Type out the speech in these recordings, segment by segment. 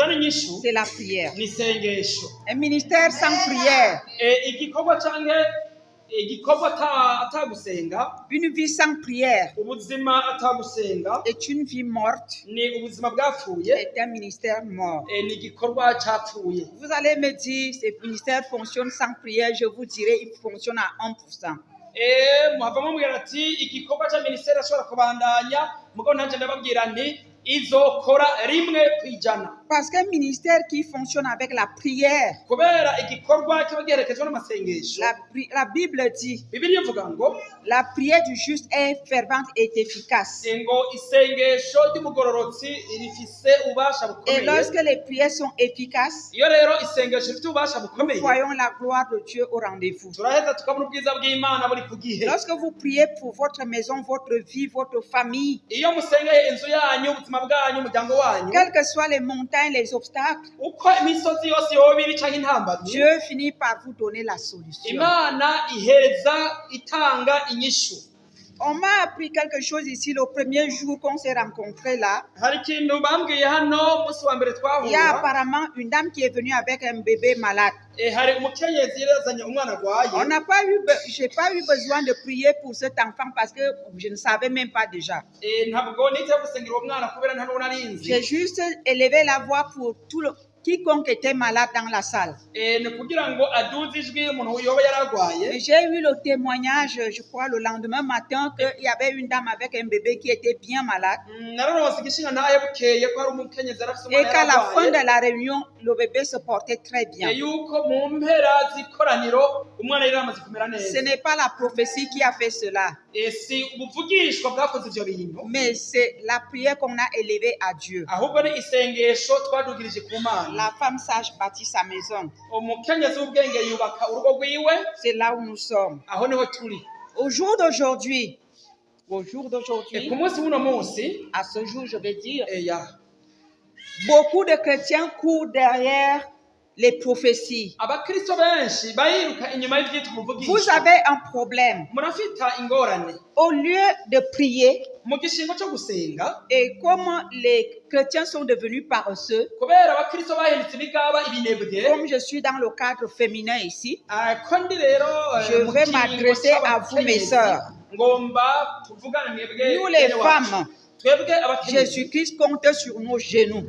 rero inyishu c'est la prière. ni isengesho. Un ministère sans prière, Igikorwa canke igikorwa atagusenga, une vie sans prière ubuzima atagusenga est une vie morte, ni ubuzima bwapfuye, est un ministère mort. ni igikorwa capfuye. Vous allez me dire, ce ministère fonctionne sans prière, je vous dirai, il fonctionne à 1%. Muhava mubwira ati igikorwa ca minisiteri ashobora kubandanya, mugabo nanje ndababwira nti izokora rimwe kwijana. Parce qu'un ministère qui fonctionne avec la prière, Kubera igikorwa kiba giherekejwe n'amasengesho. la Bible dit, Bibiliya ivuga ngo la prière du juste est fervente et efficace. ngo isengesho ry'umugororotsi rifise ububasha Et bukomeye. lorsque les prières sont efficaces, Iyo rero isengesho rifite ububasha bukomeye, voyons la gloire de Dieu au rendez-vous. turaheza tukabona ubwiza bw'Imana buri ku gihe. Lorsque vous priez pour votre maison, votre vie, votre famille, Iyo musengeye inzu yanyu, ubuzima bwanyu, umuryango wanyu, quelles que soient les montagnes, les obstacles, uko imisozi yose yoba iri canke intambamyi, Dieu finit par vous donner la solution. Imana iheza itanga inyishu. On m'a appris quelque chose ici le premier jour qu'on s'est rencontrés là. Hari ikintu bambwiye hano umunsi wa mbere Il y a twahura. apparemment une dame qui est venue avec un bébé malade. Hari umukenyezi yari yazanye umwana arwaye. On n'a pas eu, j'ai pas eu besoin de prier pour cet enfant parce que je ne savais même pas déjà. Ntabwo niteguye gusengera uwo mwana kubera nta n'uwo nari nzi. J'ai juste élevé la voix pour quiconque était malade dans la salle. Ni kugira ngo aduze ijwi umuntu yoba yararwaye. Et j'ai eu le témoignage, je crois, le lendemain matin, qu'il y avait une dame avec un bébé qui était bien malade. Nararonse igishinga ntaye bukeye ko hari umukenyezi arafise Et umwana qu'à la fin yararwaye. de la réunion, le bébé se portait très bien. Yuko mu mpera z'ikoraniro umwana yari yamaze kumera neza. Ce n'est pas la prophétie qui a fait cela, Si ubuvugishwa bwakoze ivyo bintu, mais c'est la prière qu'on a élevée à Dieu. ahubwo ni isengesho twadugirije ku Mana. La femme sage bâtit sa maison. Umukenyezi w'ubwenge yubaka urugo rwiwe, C'est là où nous sommes. aho niho turi. Au jour d'aujourd'hui, Ku munsi w'uno munsi, à ce jour, je vais dire, ya beaucoup de chrétiens courent derrière les prophéties. abakristo benshi bariruka inyuma y'ivyitwa Vous umuvugisha. avez un problème. Murafita ingorane Au lieu de prier, mu gishingo cyo gusenga, et comme les chrétiens sont devenus paresseux, kubera abakristo bahindutse ibigaba ibinebwe. comme je suis dans le cadre féminin ici, Ko ndi rero je vais m'adresser à vous, mes sœurs. ngomba kuvugana mwebwe. Nous les femmes, twebwe abakenyezi, Jésus-Christ compte sur nos genoux.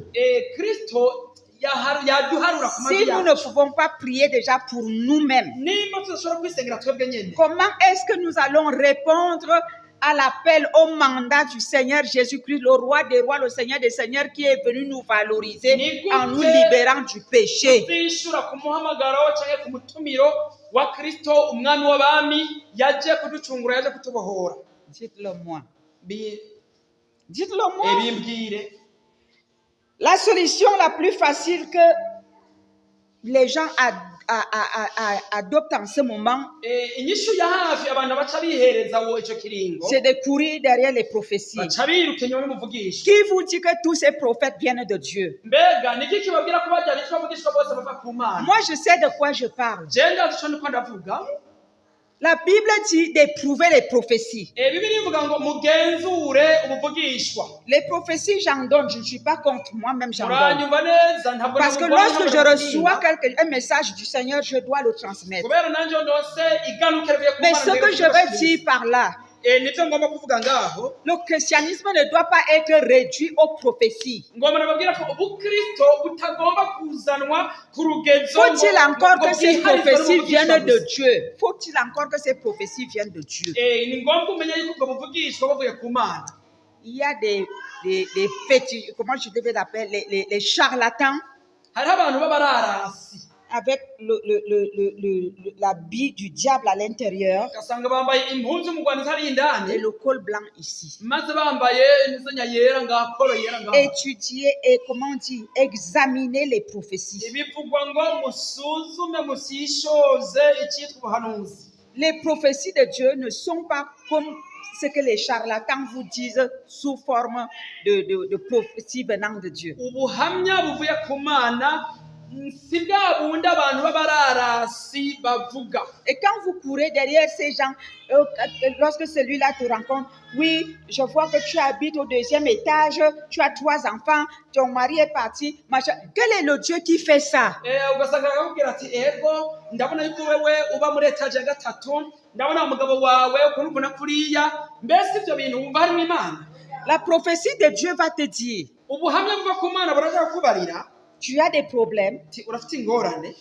Kristo yaduharura ku Si mavi nous ne yacu. pouvons pas prier déjà pour nous-mêmes, Nimba tudashobora kwisengera twebwe nyene, comment est-ce que nous allons répondre à l'appel, au mandat du Seigneur Jésus-Christ, le roi des rois, le Seigneur des seigneurs, qui est venu nous valoriser en nous libérant du péché? tuzishura ku muhamagaro canke ku mutumiro wa Kristo umwami w'abami yaje kuducungura, yaje kutubohora. Dites-le moi. Bi- Dites-le moi. bimbwire. La solution la plus facile que les gens adoptent en ce moment, Inyishu ya hafi abantu baca bihereza wo ico kiringo, c'est de courir derrière les prophéties. baca biruka inyuma y'umuvugisha. Qui vous dit que tous ces prophètes viennent de Dieu? Mbega niki kibabwira ko bajya bitwa abavugishwa bose bava ku Mana? Moi, je sais de quoi je parle. Je ndazi ico ndiko ndavuga. La Bible dit d'éprouver les prophéties. Bibiliya ivuga ngo mugenzure ubuvugishwa. Les prophéties, j'en donne. Je ne suis pas contre moi-même, j'en donne. Muranyumva neza, ntabwo Parce que lorsque je reçois un message du Seigneur, je dois le transmettre. kubera nanje ndose igaruka rivuye ku Mais Mana, ce que je veux dire par là, nivyo ngomba kuvuga ngaho, le christianisme ne doit pas être réduit aux prophéties. ngomba nababwira ko ubukristo butagomba kuzanwa ku rugezo. Faut-il encore que ces bwiharizwa prophéties n'umuvugisha viennent de gusa. Dieu? Faut-il encore que ces prophéties viennent de Dieu? Ni ngombwa umenya yuko ubwo buvugishwa buvuye ku Mana. Il y a des fétiches, comment je devais l'appeler, les charlatans Hariho abantu b'abararasi avec l'habit du diable à l'intérieur ugasanga bambaye impuzu umugwanizi hari et indani, le col blanc ici. maze bambaye n'izanya yera ngaho, koro yera ngaho. Étudier et, comment dire, examiner les prophéties. Bivugwa ngo musuzume musishoze icyitwa ubuhanuzi. Les prophéties de Dieu ne sont pas comme ce que les charlatans vous disent sous forme de prophéties venant de Dieu. Ubuhamya buvuye ku Mana si bwa bundi abantu b'abararasi bavuga. Et quand vous courez derrière ces gens, lorsque celui-là te rencontre, oui, je vois que tu habites au 2e étage, tu as 3 enfants, ton mari est parti, machin. Quel est le Dieu qui fait ça? Ugasanga akakubwira ati ego ndabona yuko wewe uba muri etaje ya 3, ndabona umugabo wawe ukuntu ukuna kuriya, mbese ibyo bintu wumva harimo Imana? La prophétie de Dieu va te dire, ubuhamya buva ku Mana buraja kubarira tu as des problèmes, urafite ingorane,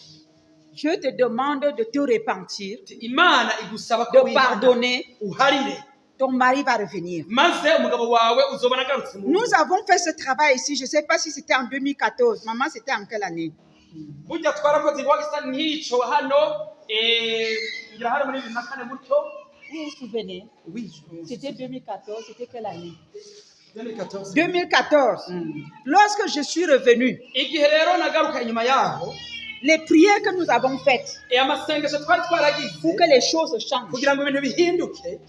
Dieu te demande de te repentir, Imana igusaba ko de pardonner, uharire, ton mari va revenir. maze umugabo wawe uzobana agarutse mu Nous avons fait ce travail ici, je ne sais pas si c'était en 2014. Maman, c'était en quelle année? burya twarakoze igikorwa gisa nk'icyo hano ngira hari muri 2004 gutyo. Vous vous souvenez? Oui, C'était 2014, c'était quelle année? 2014. 2014. Lorsque je suis revenue, igihe rero nagaruka inyuma yaho, les prières que nous avons faites amasengesho twari twaragize pour que les choses changent. kugira ngo ibintu bihinduke,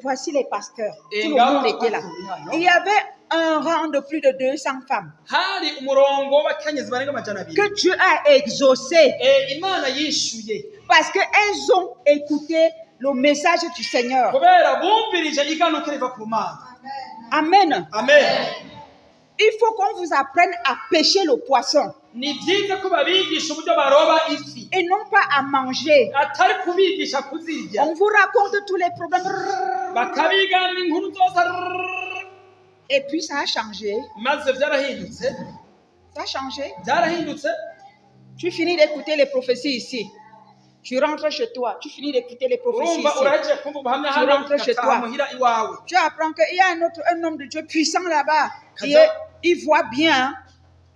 Voici les pasteurs. Et Tout le là, monde était là. Il y avait un rang de plus de 200 femmes hari umurongo w'abakenyezi barenga amajana abiri que Dieu a exaucé Imana yishuye parce qu'elles ont écouté le message du Seigneur. kubera bumvirije iganuka riva ku Mana. Amen. Amen. Il faut qu'on vous apprenne à pêcher le poisson Ni byiza ko babigisha uburyo baroba ifi, et non pas à manger. atari kubigisha kuzirya, On vous raconte tous les problèmes. bakabiganira inkuru zose, Et puis ça a changé. maze byarahindutse. Ça a changé. Byarahindutse. Tu finis d'écouter les prophéties ici. Tu rentres chez toi. Tu finis d'écouter les prophéties urumva ici. urahejeje kumva ubuhamya Tu hano, rentres chez ugataha toi. muhira iwawe. Tu apprends qu'il y a un homme de Dieu puissant là-bas. Kaza- Il voit bien.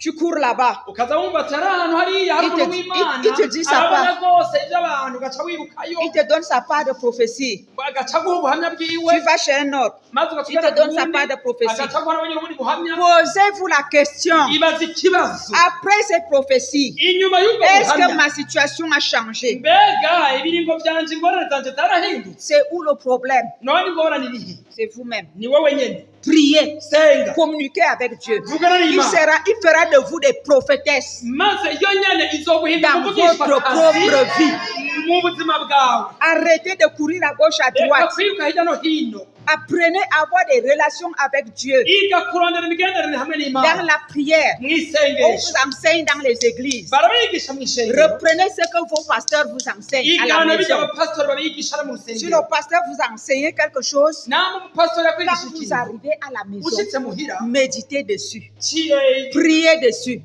Tu cours là-bas. ukaza wumva ati ari ahantu hariya hari Il te umuntu dit- w'Imana, il te dit sa arabona part. rwose iby'abantu, ugaca wirukayo, Il te donne sa part de prophétie. agaca guha ubuhamya bwiwe, Tu vas chez un autre. maze Il ugatugana te donne sa ku part de wundi, prophétie. agaca guha nawe ubundi buhamya. Posez-vous la question. Ibaza ikibazo, Après ces prophéties, inyuma y'ubwo est-ce que buhamya, ma situation a changé? mbega ibiringo byanje, ingorane zanje zarahindutse? C'est où le problème? none ingorane irihe? C'est vous-même. Ni wowe nyene. Priez. Senga, Communiquez avec Dieu. vugana n'Imana, Il fera de vous des prophétesses maze iyo nyene izoguhinda dans kuvugishwa votre akazi propre vie. mu buzima bwawe. Arrêtez de courir à gauche, à Reka droite. kwiruka hirya no hino, Apprenez à avoir des relations avec Dieu. iga kurondera imigenderanire hamwe Dans n'Imana la prière, mu on isengesho. vous enseigne dans les églises. Barabigisha mu ishengero, Reprenez ce que vos pasteurs vous enseignent à la igana bijya maison. abapasitori babigisha no mu Si rusengero. le pasteur vous a enseigné quelque chose, namwe umupasitori yakwigisha quand vous ikintu, arrivez à la maison, ushitse muhira, méditez dessus. ki- Priez dessus.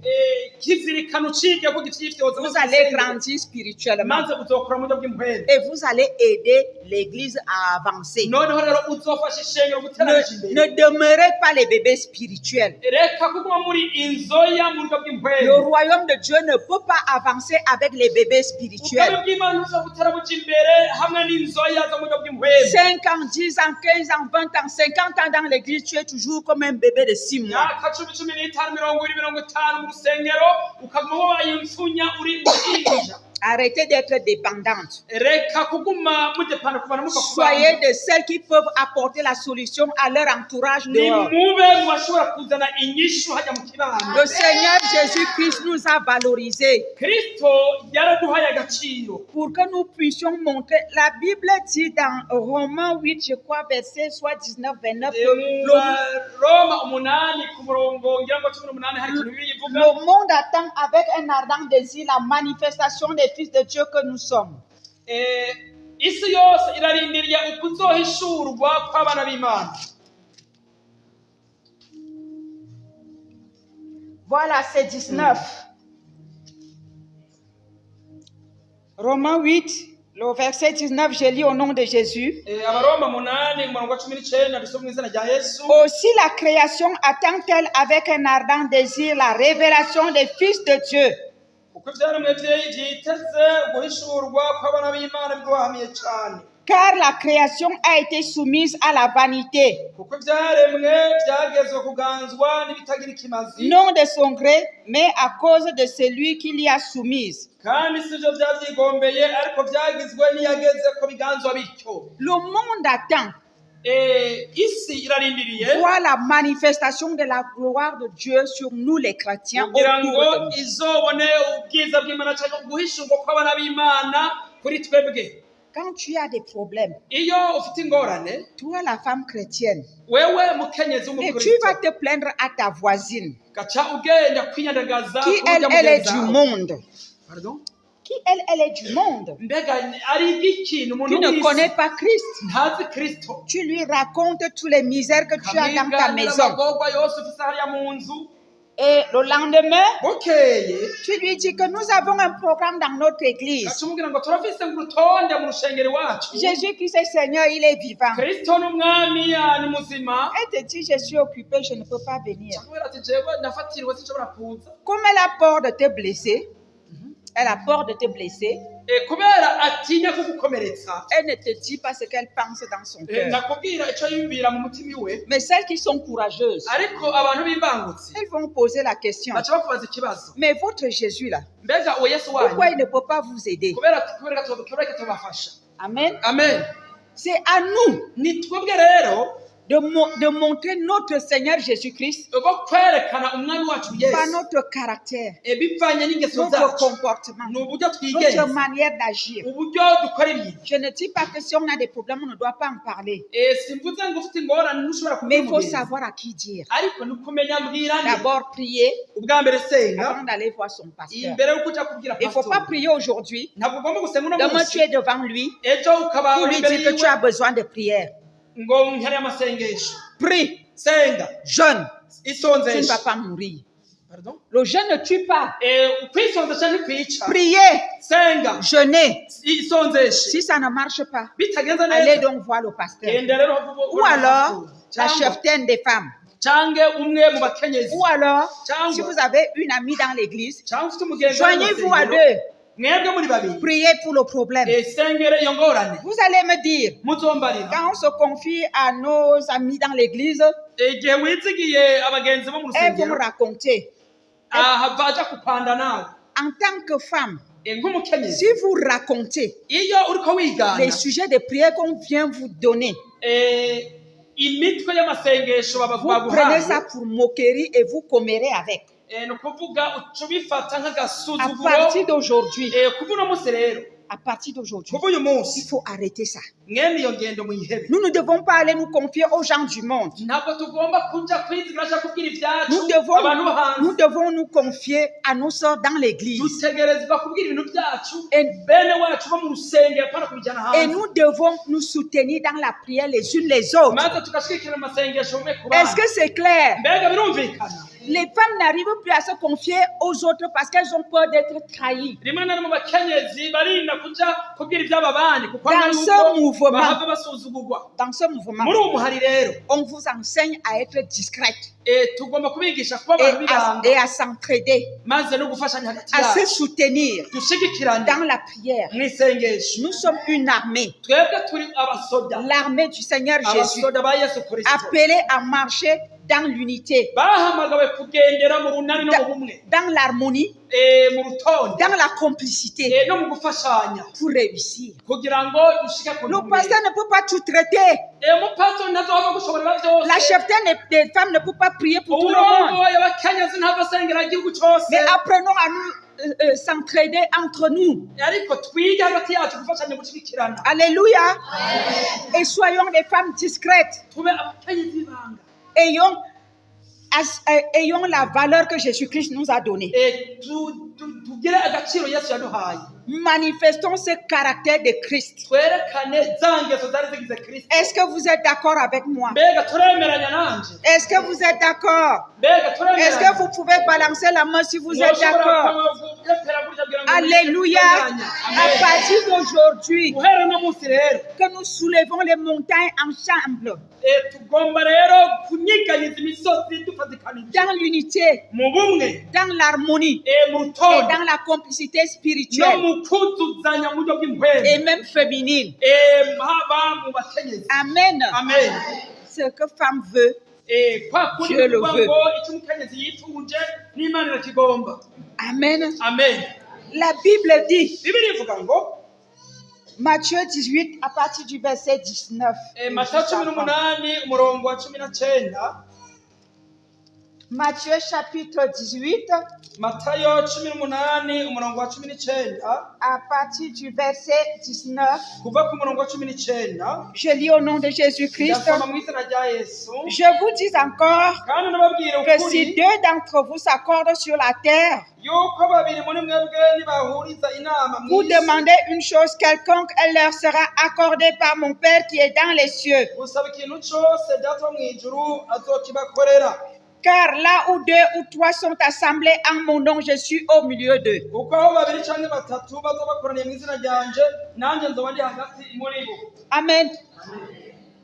kizirikana ucike ko gifyifyoza Vous allez grandir spirituellement maze uzokora mu buryo bw'impwemu. et vous allez aider l'église à avancer. noneho rero uzofasha ishengero guteranisha Ne imbere. demeurez pas les bébés spirituels. reka kuguma muri inzoya mu buryo Le bw'impwemu. royaume de Dieu ne peut pas avancer avec les bébés ubwami spirituels. bw'Imana buza butera buja imbere hamwe n'inzoya zo mu buryo bw'impwemu. 5 ans, 10 ans, 15 ans, 20 ans, 50 ans dans l'église, tu es toujours comme un bébé de 6 mois. myaka 10, 15, 20, mu rusengero ukaguma wabaye imfunya uri uruhinja. Arrêtez d'être dépendante. reka kuguma mudepanda ku bantu muva ku Soyez bantu. de celles qui peuvent apporter la solution à leur entourage ni dehors. mube mu bashobora kuzana inyishu hajya mu kibano. Le Seigneur Jésus-Christ nous a valorisés kristo yaraduhaye agaciro pour que nous puissions montrer. La Bible dit dans Romains 8, je crois, verset soit 19, 29, que roma 8 ku murongo ngira ngo 18 hari ikintu bivuga. le monde attend avec un ardent désir la manifestation des fils de Dieu que nous sommes. isi yose irarindiriye ukuzohishurwa kw'abana b'Imana. Voilà, c'est 19. Romains 8, le verset 19, je lis au nom de Jésus. abaroma 8 umurongo wa 19 dusoma mu izina rya Yesu. Aussi la création attend-elle avec un ardent désir la révélation des fils de Dieu. kuko ibyaremwe byiteze guhishurwa kw'abana b'Imana biduhamiye cyane. Car la création a été soumise à la vanité, kuko ibyaremwe byagezwe kuganzwa n'ibitagira ikimazi, non de son gré, mais à cause de celui qui l'y a soumise. kandi si byo byabyigombeye ariko byagizwe n'iyageze ko biganzwa bityo. Le monde attend isi irarindiriye voit la manifestation de la gloire de Dieu sur nous les chrétiens kugira ngo autour de nous. izobone ubwiza bw'Imana cyangwa guhishurwa kw'abana b'Imana kuri twebwe. Quand tu as des problèmes, Iyo ufite ingorane toi la femme chrétienne, wewe mukenyezi et tu w'umukristo vas te plaindre à ta voisine, gaca ugenda kwinyandagaza qui kurya elle est mugenzi du wawe. monde, Pardon? qui elle est du monde, Mbega ari ikintu umuntu qui ne w'isi connaît pas Christ. ntazi Kristo Tu lui racontes toutes les misères que tu as dans ta kamwiganira maison. amagorwa yose ufise hariya mu nzu. Et le lendemain, Bukeye tu lui dis que nous avons un programme dans notre église. gaca umubwira ngo turafise urutonde mu rushengero iwacu. Jésus-Christ est Seigneur, il est vivant. Kristo ni umwami ni muzima. Elle te dit, je suis occupée, je ne peux pas venir. Kubera ati jewe nafatiriwe sinshobora kuza. Comme elle a peur de te blesser, elle a peur de te blesser, Kubera atinya kugukomeretsa. elle ne te dit pas ce qu'elle pense dans son cœur. Nakubwira ico yumvira mu mutima iwe. Mais celles qui sont courageuses, Ariko abantu b'imbangutsi elles vont poser la question. baca bakubaza ikibazo. Mais votre Jésus là, Mbega uwo Yesu pourquoi wanyu il ne peut pas vous aider? kubera tubafasha. Amen. Amen. C'est à nous Ni twebwe rero de montrer notre Seigneur Jésus-Christ bwo kwerekana umwami wacu par Yesu notre caractère, bivanye n'ingeso notre zacu comportement, ni uburyo notre twigenza manière d'agir. uburyo dukora ibintu. Je ne dis pas que si on a des problèmes, on ne doit pas en parler. Simvuze ngo ufite ingorane ntushobora Mais il faut kubimubwira, savoir à qui dire. ariko ni ukumenya mbwira nde. D'abord, prier Ubwa mbere senga avant d'aller voir son pasteur. imbere yo kuja kubwira Il ne faut pas pastor. prier aujourd'hui. Ntabwo ugomba gusenga uno Demain, munsi tu es devant lui ejo ukaba pour lui imbere dire que tu as yiwe besoin de prière. ngo nkeneye amasengesho. Prie, Senga jeûne. Tu ne vas isonzesha. pas mourir. Pardon? Le jeûne ne tue pas. Kwisonzesha ntikwica. Priez, Senga jeûnez. isonzeshe. Si ça ne marche pas, Bitagenze allez neza donc voir le pasteur. genda rero Ou alors, la cheftaine des femmes. cange umwe mu bakenyezi Ou alors, Ciao. si vous avez une amie dans l'église, cyangwa ufite umugenzi joignez-vous à w'amasengero, deux. mwebwe muri babiri Priez pour le problème. sengere iyo ngorane Vous allez me dire, muzombarira. quand on se confie à nos amis dans l'église, Igihe wizigiye abagenzi bo mu elles vont rusengero raconter. hava aja kupanda nawe En tant que femme, nk'umukenyezi si vous racontez iyo uriko wigana les sujets de prière qu'on vient vous donner, imitwe y'amasengesho vous prenez ça baguhaye pour moquerie et vous commerez avec. ni ukuvuga uca ubifata À nk'agasuzuguro. partir d'aujourd'hui, Kuva uno munsi rero à partir d'aujourd'hui, kuva uyu il munsi faut arrêter ça. mwene iyo ngendo muyihebe. Nous ne devons pas aller nous confier aux gens du monde. Ntabwo tugomba kuja kwizigira cyangwa kubwira ibyacu Nous abantu bo hanze. devons nous confier à nos sœurs dans l'église. Dutegerezwa kubwira ibintu byacu Et, bene wacu bo mu rusengero apana kubijyana et hanze, nous devons nous soutenir dans la prière les unes les autres. maze tugashigikira amasengesho umwe ku Est-ce bandi. que c'est clair? Mbega birumvikana. Les femmes n'arrivent plus à se confier aux autres parce qu'elles ont peur d'être trahies. Rimwe na rimwe abakenyezi barinda kuja kubwira iby'aba bandi kuko Dans ari ce yuko mouvement. bahava basuzugurwa. Dans ce mouvement, Muri uwo muhari rero on vous enseigne à être discrète tugomba kubigisha kuba et abantu b'ibanga à s'entraider, maze no gufashanya hagati à se yacu soutenir dushigikirane dans la prière. mu isengesho. Nous sommes une armée, Twebwe turi abasoda, l'armée du Seigneur Jésus, abasoda ba Yesu Kristo appelée à marcher dans l'unité, bahamagawe kugendera mu runani no mu bumwe, dans l'harmonie, mu rutonde, dans la complicité no mu gufashanya pour réussir. kugira ngo dushike ku Le ntumbero. pasteur ne peut pas tout traiter. Umupastori ntazohava gushoborera byose. La cheftaine des femmes ne peut pas prier pour tout le monde. urongoye abakenyezi ntava asengera igihugu cyose. Mais apprenons à nous s'entraider entre nous. Ariko twige hagati yacu gufashanya gushyigikirana. Alléluia. Et soyons des femmes discrètes. Tube abakenyezi b'ibanga. Ayons la valeur que Jésus-Christ nous a donnée. Tugire agaciro Yesu yaduhaye. Manifestons ce caractère de Christ. Twerekane za ngeso zari zigize Kristo. Est-ce que vous êtes d'accord avec moi? Mbega turemeranya nanje. Est-ce que vous êtes d'accord? Mbega Est-ce turemeranya. que vous pouvez balancer la main si vous êtes d'accord? Alléluia. À partir d'aujourd'hui, Guhera no munsi rero que nous soulevons les montagnes ensemble, tugomba rero kunyiganyiza imisozi dufatikanije dans l'unité, mu bumwe, dans l'harmonie mu et rutonde, dans la complicité no spirituelle mu kuzuzanya mu buryo bw'impwemu, et même féminine. haba mu bakenyezi. Amen. Amen. Ce que femme veut, Kwa kundi Dieu le kuvuga veut. ngo icyo umukenyezi yifuje n'Imana irakigomba. amen. Amen. La Bible dit, Bibiliya ivuga ngo Matthieu 18 à partir du verset 19. Matayo 18 umurongo wa 19. Matthieu chapitre 18 Matayo 18 umurongo wa 19 à partir du verset 19. kuva ku murongo wa 19. Je lis au nom de Jésus-Christ. Ndasoma mu izina rya Yesu. Je vous dis encore Kandi nababwira que ukuri si deux d'entre vous s'accordent sur la terre yuko babiri muri mwebwe nibahuriza inama pour mw'isi demander une chose quelconque, elle leur sera accordée par mon Père qui est dans les cieux. gusaba ikintu cose data wo mw'ijuru azokibakorera. Car là où deux ou trois sont assemblés en mon nom, je suis au milieu d'eux. Kuko aho babiri canke batatu bazoba bakoraniye mu izina ryanje, nanjye nzoba ndi hagati muri bo. Amen.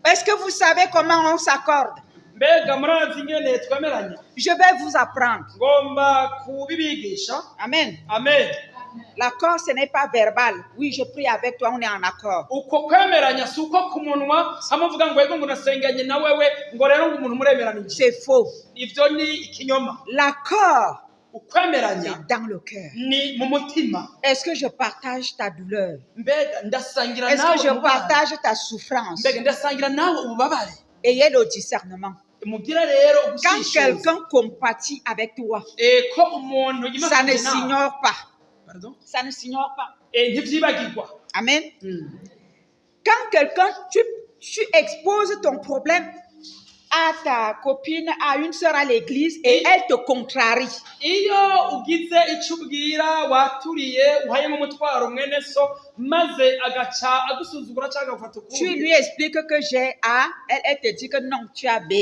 Est-ce que vous savez comment on s'accorde? Mbega murazi ingene twemeranya? Je vais vous apprendre. Ngomba kubibigisha. Amen. Amen. L'accord, ce n'est pas verbal. Oui, je prie avec toi, on est en accord. Uko kwemeranya si uko ku munwa amuvuga ngo yego ngo nasenganye na wewe ngo rero ngo umuntu muremeranije. C'est faux. Ivyo ni ikinyoma. L'accord, Ukwemeranya c'est dans le cœur. ni mu mutima. Est-ce que je partage ta douleur? Mbega ndasangira Est-ce nawe que je ububabare. partage ta souffrance? Mbega ndasangira nawe ububabare. Ayez le discernement. Mugire rero Quand ugushishoza. quelqu'un compatit avec toi, Ko umuntu ça ne yimakanye nawe. s'ignore pas. Pardon? Ça ne s'ignore pas. Ntivyibagirwa. Amen. Quand quelqu'un, tu exposes ton problème à ta copine, à une sœur à l'église et elle te contrarie. Iyo ugize icyo ubwira waturiye uhayemo umutwaro mwene so maze agaca agusuzugura cyangwa agafata Tu ukundi. lui expliques que j'ai A, elle te dit que non, tu as B.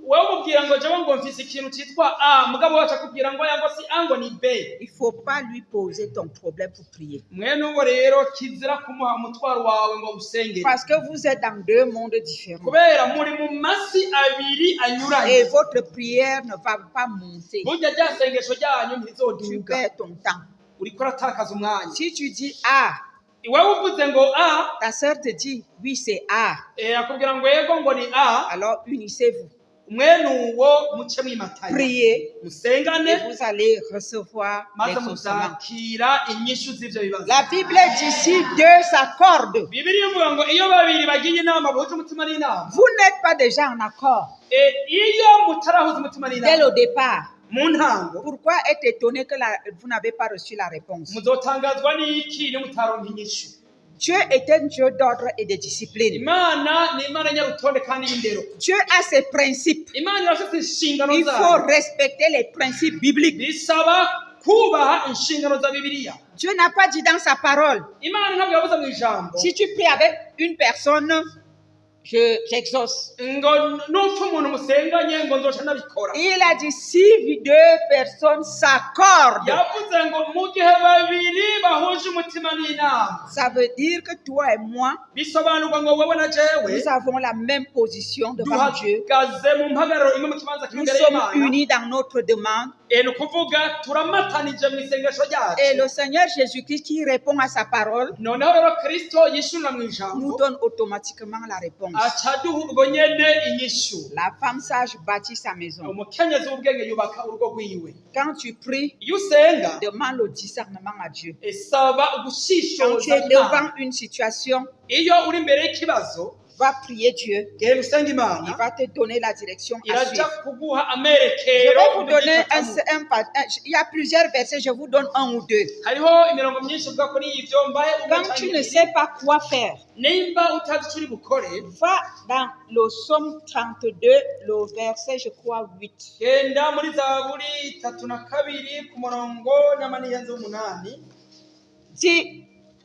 Wowe umubwira ngo jewe ngo mfise ikintu cyitwa A, mugabo wacu akubwira ngo yango si A ngo ni B. Il ne faut pas lui poser ton problème pour prier. Mwene uwo rero kizira kumuha umutwaro wawe ngo usengere. Parce que vous êtes dans deux mondes différents. Kubera muri mu masi abiri anyuranye. Et votre prière ne va pas monter. Burya rya sengesho ryanyu Tu ntizoduga. perds ton temps. Uriko uratakaza umwanya. Si tu dis A, Iwewe uvuze ngo A, ta sœur te dit oui, c'est A. akubwira ngo yego ngo ni A, Alors unissez-vous. mwene uwo muce mwimatanya. Priez Musengane et vous allez recevoir maze l'exaucement. muzakira inyishu z'ivyo bibazo. La Bible dit si deux s'accordent, Bibiliya ivuga ngo iyo babiri bagiye inama bahuje umutima n'inama. vous n'êtes pas déjà en accord Iyo mutarahuza umutima dès n'inama le départ. mu ntango Pourquoi être étonné que vous n'avez pas reçu la réponse? muzotangazwa n'iki iyo mutaronka inyishu. Dieu est un Dieu d'ordre et de discipline. Imana ni Imana nyarutonde kandi y'indero. Dieu a ses principes. Imana irafite inshingano Il faut zayo. respecter les principes bibliques. Bisaba kubaha inshingano za Bibiliya. Dieu n'a pas dit dans sa parole, Imana ntabwo yavuze mu ijambo si tu pries avec une personne, j'exauce. ngo nupfa umuntu musenganye ngo nzoca nabikora. Il a dit si deux personnes s'accordent, Yavuze ngo mu gihe babiri bahuje umutima n'inama. ça veut dire que toi et moi, Bisobanurwa ngo wowe na jewe nous avons la même position devant Dieu. duhagaze mu mpagararo imwe mu kibanza Nous cy'imbere sommes y'Imana. unis dans notre demande. Ni ukuvuga turamatanije mu isengesho ryacu. Et le Seigneur Jésus-Christ qui répond à sa parole Noneho rero Kristo yishurira mu nous ijambo donne automatiquement la réponse. aca duha ubwo nyene inyishu. La femme sage bâtit sa maison. Umukenyezi w'ubwenge yubaka urugo rwiwe. Quand tu pries, Iyo usenga demande le discernement à Dieu. isaba Quand tu ugushishoza es Imana. devant une situation, Iyo uri imbere y'ikibazo va prier Dieu. genda usenga Il Imana va te donner la direction à iraja suivre. kuguha Je amerekero vais vous donner ubifatamo. il y a plusieurs versets, je vous donne un ou deux. Hariho imirongo myinshi ivuga kuri ivyo mbahe Quand tu ne sais pas quoi faire, nimba utazi icyo uri bukore va dans le psaume 32, le verset, je crois, 8. genda muri zaburi 32 ku murongo n'amanihenze w'umunani.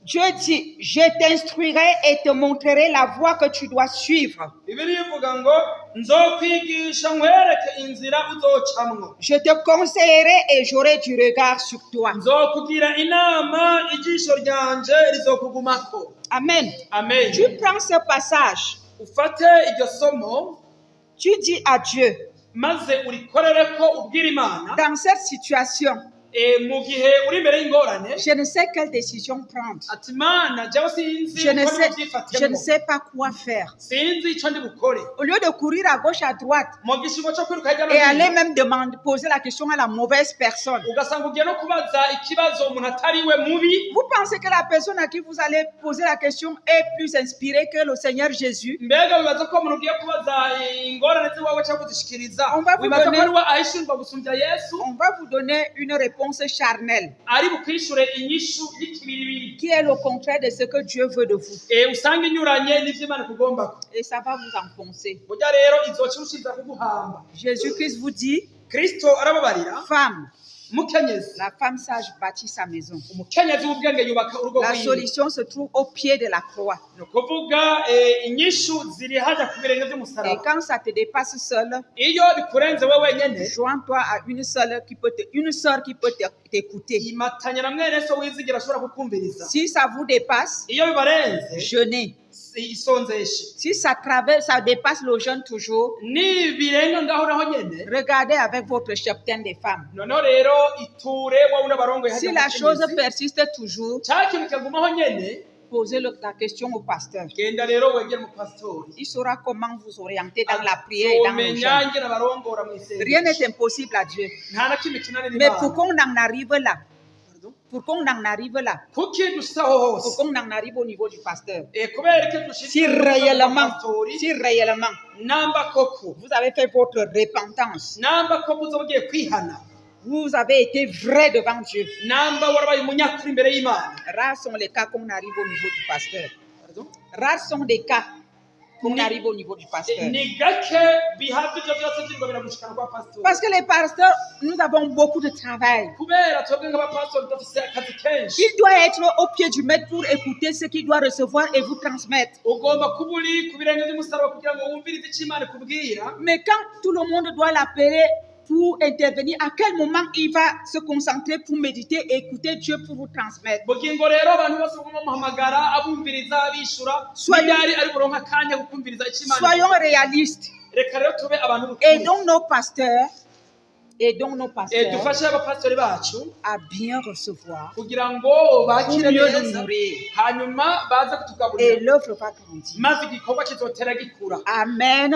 Dieu dit, je t'instruirai et te montrerai la voie que tu dois suivre. Bibiliya ivuga ngo nzokwigisha nkwereke inzira uzocamwo. Je te conseillerai et j'aurai du regard sur toi. Nzokugira inama ijisho ryanje rizokugumako. Amen. Amen. Tu prends ce passage, Ufate iryo somo tu dis à Dieu, maze urikorereko ubwira Imana dans cette situation, mu gihe uri imbere y'ingorane Je ne sais quelle décision prendre. ati mana jawe sinzi Je ne uko sais ndibuvyifatemo pas quoi faire. sinzi ico ndi bukore Au lieu de courir à gauche, à droite, mu gishingo co kwiruka hirya no et aller hino même poser la question à la mauvaise personne. ugasanga ugiye no kubaza ikibazo umuntu atariwe mubi. Vous pensez que la personne à qui vous allez poser la question est plus inspirée que le Seigneur Jésus? mbega wibaza ko umuntu ugiye kubaza ingorane ziwawe cyangwa kuzishikiriza On va vous wibaza ko donner- ariwe ahishinzwa gusumbya yesu On va vous donner une réponse charnelle, ari bukwishure inyishu y'ikibiribiri qui est le contraire de ce que Dieu veut de vous. usanga inyuranye n'ivyo imana ikugombako Et ça va vous enfoncer. burya rero izoca irushiza kuguhamba. Jésus-Christ vous dit, kristo arababarira femme, umukenyezi la femme sage bâtit sa maison. umukenyezi w'ubwenge yubaka urugo La rwiwe. solution se trouve au pied de la croix. ni ukuvuga inyishu ziri haja ku birenge Et by'umusaraba. quand ça te dépasse seul, iyo bikurenze we wenyene joins-toi à une sœur qui peut t'écouter. imatanya na mwene so wizigira ashobora kukumviriza. Si ça vous dépasse, iyo bibarenze jeûnez. isonzeshe. Si ça dépasse le jeûne toujours, nibirenga ngaho naho nyene regardez avec votre cheptaine des femmes. noneho rero iture wowe n'abarongoye Si hajya la mu chose kenyezi. persiste toujours, cya kintu kikagumaho nyene posez la question au pasteur. genda rero wegere umupasitori Il saura comment vous orienter dans la prière et dans le jeûne. umenya ngene abarongora mu isengesho. Rien n'est impossible à Dieu. nta na kimwe kinanira Mais Imana. pour qu'on en arrive là, Pardon? pour qu'on en arrive là, kuki dushitse aho pour hose qu'on en arrive au niveau du pasteur. kubera ko dushitse Si ku réellement, pastori, si réellement, namba koko vous avez fait votre repentance, namba ko muzoba ugiye kwihana vous avez été vrai devant Dieu. namba warabaye umunyakuri imbere y'Imana. Rares sont les cas qu'on arrive au niveau du pasteur. Pardon? Rares sont des cas qu'on Ni- arrive au niveau du pasteur. ni gake bihabwa ibyo byose byirwa biragushikana kwa pastori Parce que les pasteurs, nous avons beaucoup de travail. kubera twebwe nk'abapastori dufise akazi kenshi. Il doit être au pied du maître pour écouter ce qu'il doit recevoir et vous transmettre. ugomba kuba uri ku birenge by'umusaraba kugira ngo wumvirize icyo Imana ikubwira. Mais quand tout le monde doit l'appeler pour intervenir, à quel moment il va se concentrer pour méditer et écouter Dieu pour vous transmettre? bugingo rero abantu bose bagomba bamuhamagara abumviriza abishura Soyons- n'ibyari ari buronka akanya ko kumviriza icyo Imana Soyons ikubwira. réalistes. reka rero tube abantu Et b'ukuri. donc nos pasteurs, dufashe abapastori bacu à bien recevoir, kugira ngo pour bakire mieux nous neza nourrir. hanyuma baze Et kutugaburira l'œuvre va grandir. maze igikorwa kizotera gikura. Amen.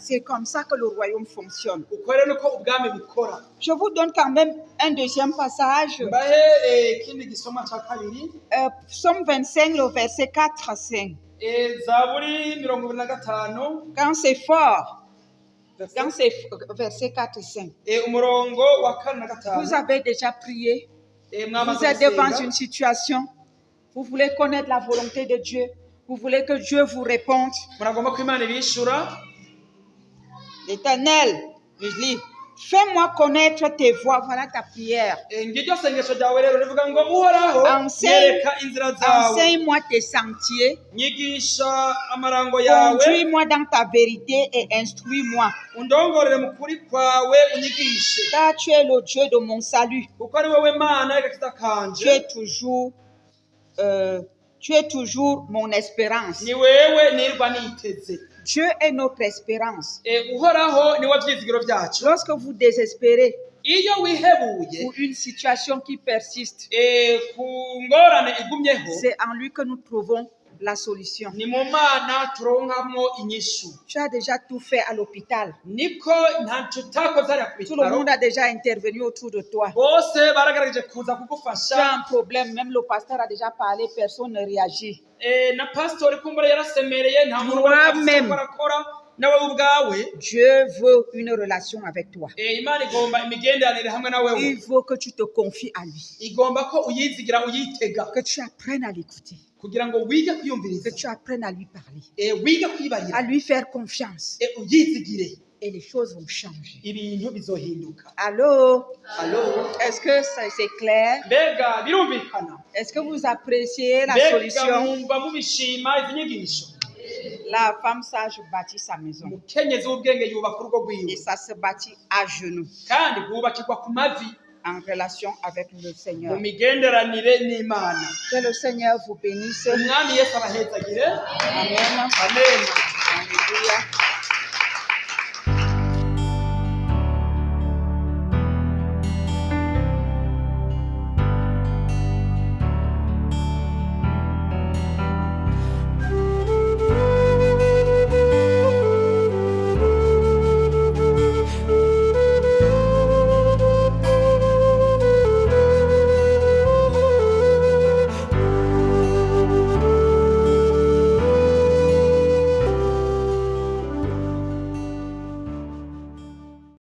C'est comme ça que le royaume fonctionne. uko rero niko ubwami bukora. Je vous donne quand même un deuxième passage. mbahe ikindi gisoma cya kabiri. Psaume 25, le verset 4 à 5. zaburi 25 Quand c'est fort, quand c'est verset 4 et 5, umurongo wa 4 na vous 5. avez déjà prié, vous mwamaze êtes devant gusenga. une situation, vous voulez connaître la volonté de Dieu, vous voulez que Dieu vous réponde. muragomba ko Imana ibishura. L'Éternel, je lis, fais-moi connaître tes voies, voilà ta prière. ngiryo sengesho ryawe rero rivuga ngo uhoraho Enseigne- yereka inzira zawe Enseigne-moi tes sentiers, nyigisha amarango yawe conduis-moi dans ta vérité et instruis-moi, undongorere mu kuri kwawe unyigishe car tu es le Dieu de mon salut. kuko ari wowe Mana y'agakiza kanje. Tu es toujours mon espérance. ni wewe nirwa niteze. Dieu est notre espérance. uhoraho ni we vyizigiro vyacu. Lorsque vous désespérez iyo wihebuye pour une situation qui persiste, ku ngorane igumyeho c'est en lui que nous trouvons la solution. ni mu Mana turonkamo inyishu. Tu as déjà tout fait à l'hôpital. niko ntaco utakoze hariya ku Tout le bitaro. monde a déjà intervenu autour de toi. bose baragerageje kuza Tu as kugufasha. un problème, même le pasteur a déjà parlé, personne ne réagit. na pastori kumbura yarasemereye nta muntu Toi-même. arakora nawe ubwawe. Dieu veut une relation avec toi. Imana igomba imigenderanire hamwe na wewe. Il veut que tu te confies à lui, igomba ko uyizigira uyitega que tu apprennes à l'écouter, kugira ngo wige que kwiyumviriza. tu apprennes à lui parler, wige à kwibarira. lui faire confiance. uyizigire Et les choses vont changer. ibintu bizohinduka. Allô? Allô? Est-ce que c'est clair? mbega birumvikana. Est-ce que vous appréciez la mbega solution? mwumva mubishima izi nyigisho. La femme sage bâtit sa maison. umukenyezi w'ubwenge yubaka urugo Et rwiwe ça se bâtit à genoux, kandi rwubakirwa ku mavi en relation avec le mu Seigneur. migenderanire n'Imana. Que le Seigneur vous bénisse. umwami Yesu abahezagire. Amen. amen. Alléluia.